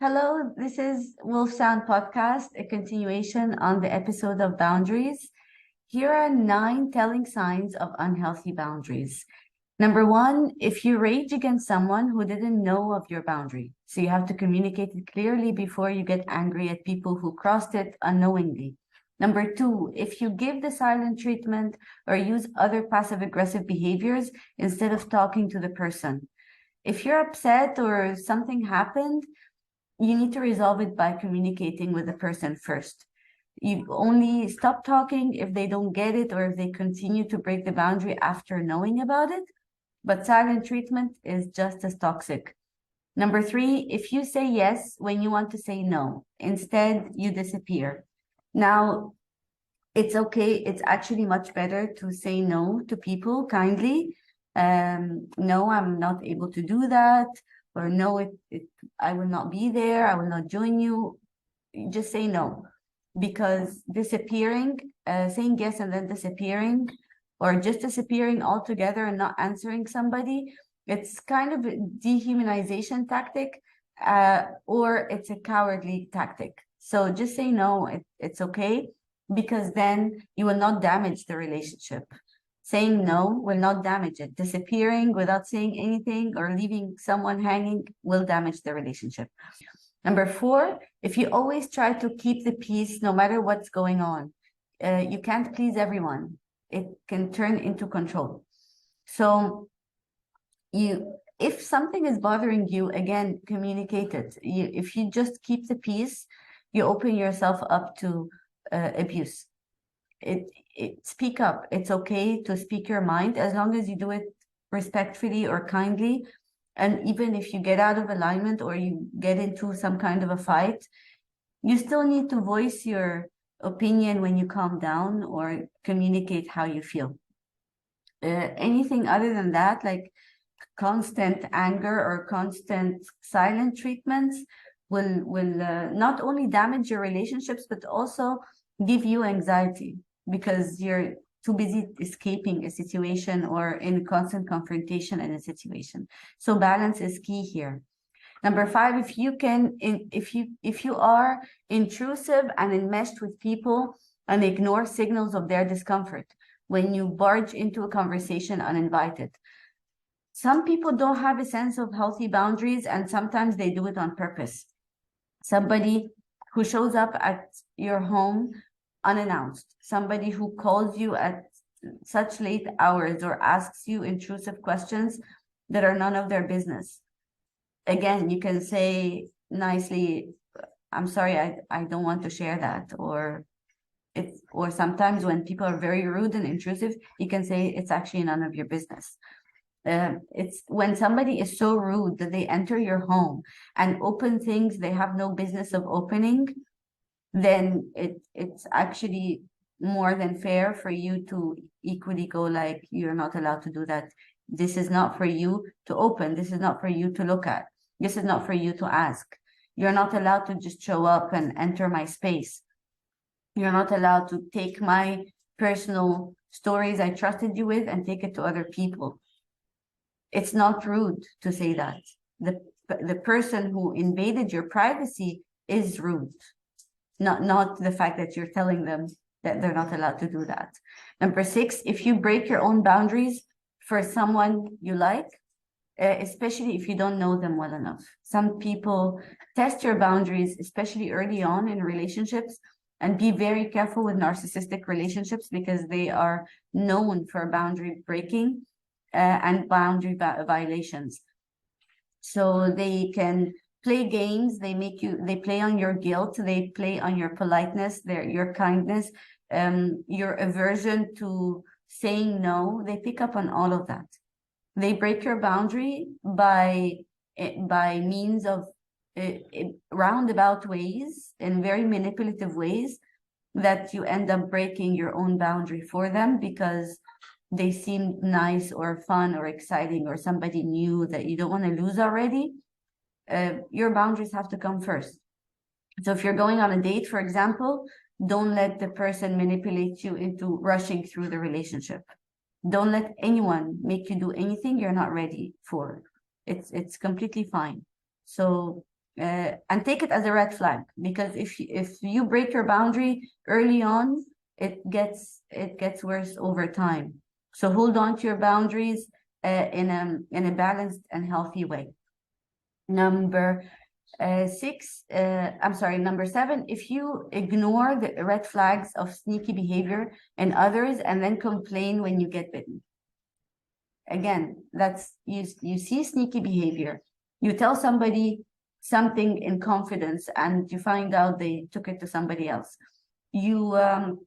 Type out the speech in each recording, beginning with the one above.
Hello, this is WolfeSound podcast, a continuation on the episode of boundaries. Here are 9 telling signs of unhealthy boundaries. Number 1, if you rage against someone who didn't know of your boundary. So you have to communicate it clearly before you get angry at people who crossed it unknowingly. Number 2, if you give the silent treatment or use other passive aggressive behaviors instead of talking to the person. If you're upset or something happened, you need to resolve it by communicating with the person first. You only stop talking if they don't get it or if they continue to break the boundary after knowing about it. But silent treatment is just as toxic. Number 3, if you say yes when you want to say no, instead you disappear. Now, it's okay. It's actually much better to say no to people kindly. No, I'm not able to do that. Or no, I will not be there. I will not join you. Just say no. Because disappearing, saying yes and then disappearing, or just disappearing altogether and not answering somebody, it's kind of a dehumanization tactic, or it's a cowardly tactic. So just say no, it's okay, because then you will not damage the relationship. Saying no will not damage it. Disappearing without saying anything or leaving someone hanging will damage the relationship. Number 4, if you always try to keep the peace no matter what's going on, you can't please everyone. It can turn into control. So if something is bothering you, again, communicate it. If you just keep the peace, you open yourself up to abuse. Speak up. It's okay to speak your mind as long as you do it respectfully or kindly. And even if you get out of alignment or you get into some kind of a fight, you still need to voice your opinion when you calm down or communicate how you feel. Anything other than that, like constant anger or constant silent treatments, will not only damage your relationships, but also give you anxiety because you're too busy escaping a situation or in constant confrontation in a situation. So balance is key here. Number 5, if you are intrusive and enmeshed with people and ignore signals of their discomfort when you barge into a conversation uninvited. Some people don't have a sense of healthy boundaries, and sometimes they do it on purpose. Somebody who shows up at your home unannounced, somebody who calls you at such late hours or asks you intrusive questions that are none of their business. Again, you can say nicely, I'm sorry, I don't want to share that. Or sometimes when people are very rude and intrusive, you can say it's actually none of your business. It's when somebody is so rude that they enter your home and open things they have no business of opening, then it's actually more than fair for you to equally go like, you're not allowed to do that. This is not for you to open. This is not for you to look at. This is not for you to ask. You're not allowed to just show up and enter my space. You're not allowed to take my personal stories I trusted you with and take it to other people. It's not rude to say that. The person who invaded your privacy is rude, not the fact that you're telling them that they're not allowed to do that. Number 6, if you break your own boundaries for someone you like, especially if you don't know them well enough. Some people test your boundaries, especially early on in relationships, and be very careful with narcissistic relationships because they are known for boundary breaking and boundary violations. So they can play games, they play on your guilt, they play on your politeness, your kindness, your aversion to saying no. They pick up on all of that. They break your boundary by means of roundabout ways and very manipulative ways that you end up breaking your own boundary for them because they seem nice or fun or exciting or somebody new that you don't want to lose already. Your boundaries have to come first. So if you're going on a date, for example, don't let the person manipulate you into rushing through the relationship. Don't let anyone make you do anything you're not ready for. It's completely fine. So and take it as a red flag, because if you break your boundary early on, it gets worse over time. So hold on to your boundaries in a balanced and healthy way. Number number 7, if you ignore the red flags of sneaky behavior in others and then complain when you get bitten. Again, that's you see sneaky behavior, you tell somebody something in confidence and you find out they took it to somebody else. You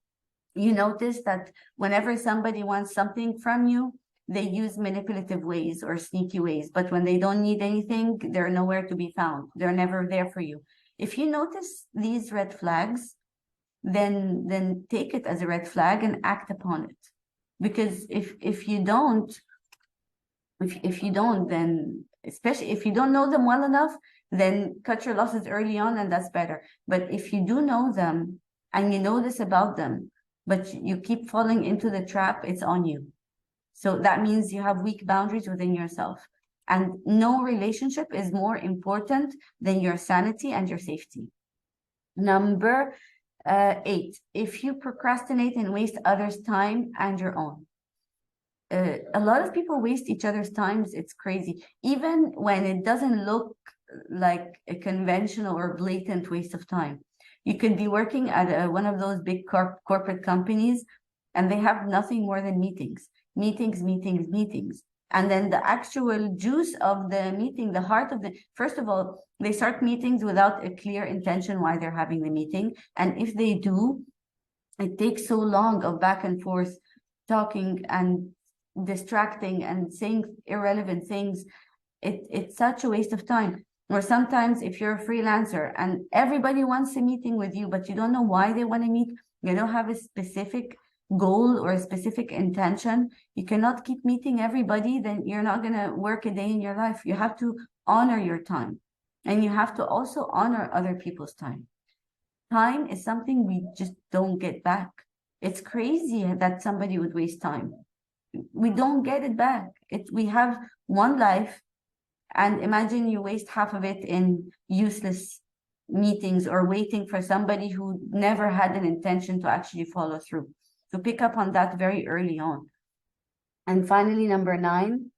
notice that whenever somebody wants something from you, they use manipulative ways or sneaky ways, but when they don't need anything, they're nowhere to be found. They're never there for you. If you notice these red flags, then take it as a red flag and act upon it. Because if you don't, then, especially if you don't know them well enough, then cut your losses early on, and that's better. But if you do know them and you know this about them, but you keep falling into the trap, it's on you. So that means you have weak boundaries within yourself. And no relationship is more important than your sanity and your safety. Number 8, if you procrastinate and waste others' time and your own. A lot of people waste each other's times. It's crazy. Even when it doesn't look like a conventional or blatant waste of time. You could be working at one of those big corporate companies, and they have nothing more than meetings. And then the actual juice of the meeting, the heart of the, first of all, they start meetings without a clear intention why they're having the meeting. And if they do, it takes so long of back and forth talking and distracting and saying irrelevant things. It's such a waste of time. Or sometimes if you're a freelancer and everybody wants a meeting with you, but you don't know why they want to meet, you don't have a specific goal or a specific intention, you cannot keep meeting everybody, then you're not going to work a day in your life. You have to honor your time, and you have to also honor other people's time. Time is something we just don't get back. It's crazy that somebody would waste time. We don't get it back. We have one life, and imagine you waste half of it in useless meetings or waiting for somebody who never had an intention to actually follow through. So pick up on that very early on. And finally, number 9,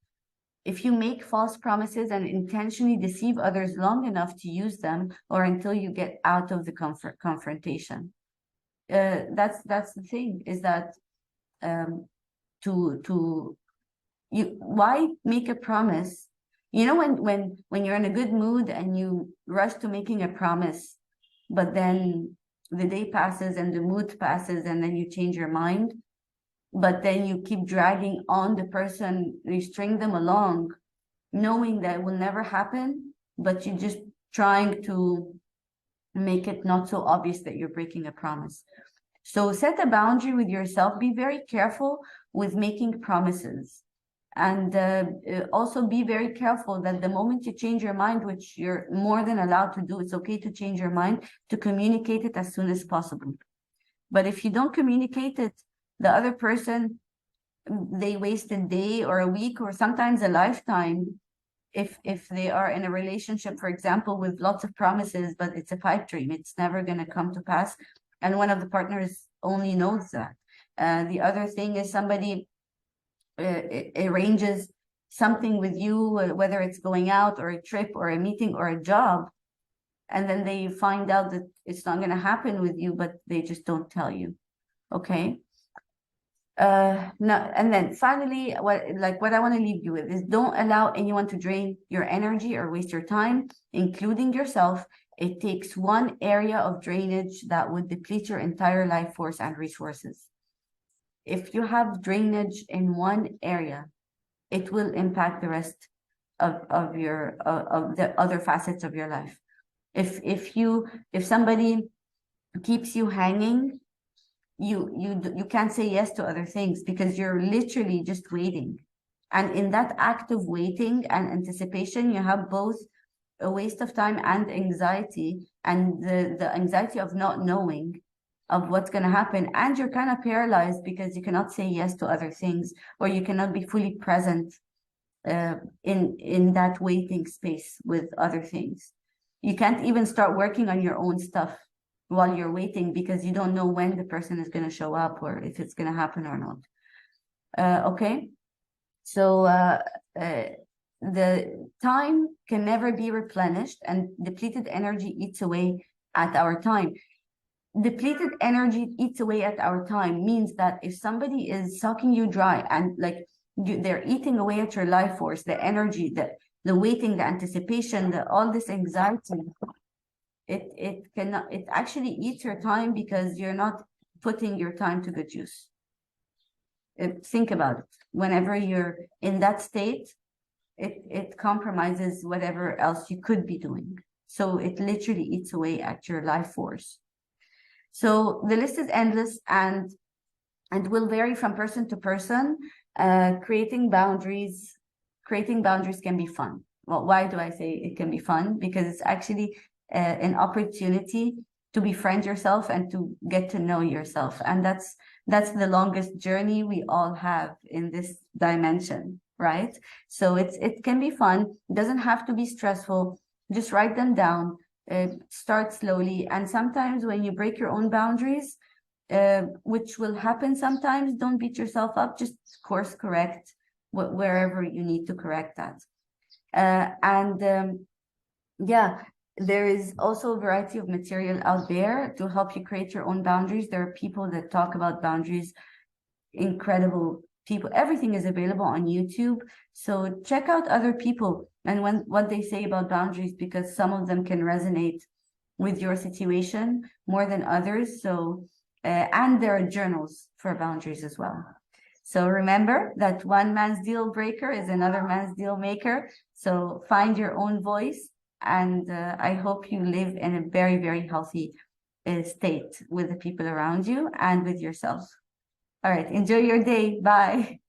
if you make false promises and intentionally deceive others long enough to use them, or until you get out of the confrontation. That's the thing, is that why make a promise? You know, when you're in a good mood and you rush to making a promise, but then the day passes and the mood passes and then you change your mind, but then you keep dragging on the person, you string them along, knowing that it will never happen, but you're just trying to make it not so obvious that you're breaking a promise. So set a boundary with yourself. Be very careful with making promises. And also be very careful that the moment you change your mind, which you're more than allowed to do, it's okay to change your mind, to communicate it as soon as possible. But if you don't communicate it, the other person, they waste a day or a week or sometimes a lifetime. If they are in a relationship, for example, with lots of promises, but it's a pipe dream, it's never going to come to pass. And one of the partners only knows that. The other thing is somebody arranges something with you, whether it's going out or a trip or a meeting or a job, and then they find out that it's not going to happen with you, but they just don't tell you. Okay. No, and then finally, what I want to leave you with is, don't allow anyone to drain your energy or waste your time, including yourself. It takes one area of drainage that would deplete your entire life force and resources. If you have drainage in one area, it will impact the rest of the other facets of your life. If somebody keeps you hanging, you can't say yes to other things, because you're literally just waiting. And in that act of waiting and anticipation, you have both a waste of time and anxiety, and the anxiety of not knowing of what's going to happen, and you're kind of paralyzed because you cannot say yes to other things, or you cannot be fully present in that waiting space with other things. You can't even start working on your own stuff while you're waiting because you don't know when the person is going to show up or if it's going to happen or not. Okay. So the time can never be replenished, and depleted energy eats away at our time. Depleted energy eats away at our time means that if somebody is sucking you dry and like they're eating away at your life force, the energy, the waiting, the anticipation, all this anxiety, it actually eats your time because you're not putting your time to good use. Think about it. Whenever you're in that state, it compromises whatever else you could be doing. So it literally eats away at your life force. So the list is endless and will vary from person to person. Creating boundaries can be fun. Well, why do I say it can be fun? Because it's actually an opportunity to befriend yourself and to get to know yourself. And that's the longest journey we all have in this dimension, right? So it can be fun. It doesn't have to be stressful. Just write them down. Start slowly. And sometimes when you break your own boundaries, which will happen sometimes, don't beat yourself up. Just course correct wherever you need to correct that. Yeah, there is also a variety of material out there to help you create your own boundaries. There are people that talk about boundaries, incredible people. Everything is available on YouTube. So check out other people and what they say about boundaries, because some of them can resonate with your situation more than others. So, and there are journals for boundaries as well. So remember that one man's deal breaker is another man's deal maker. So find your own voice. And I hope you live in a very, very healthy state with the people around you and with yourself. All right. Enjoy your day. Bye.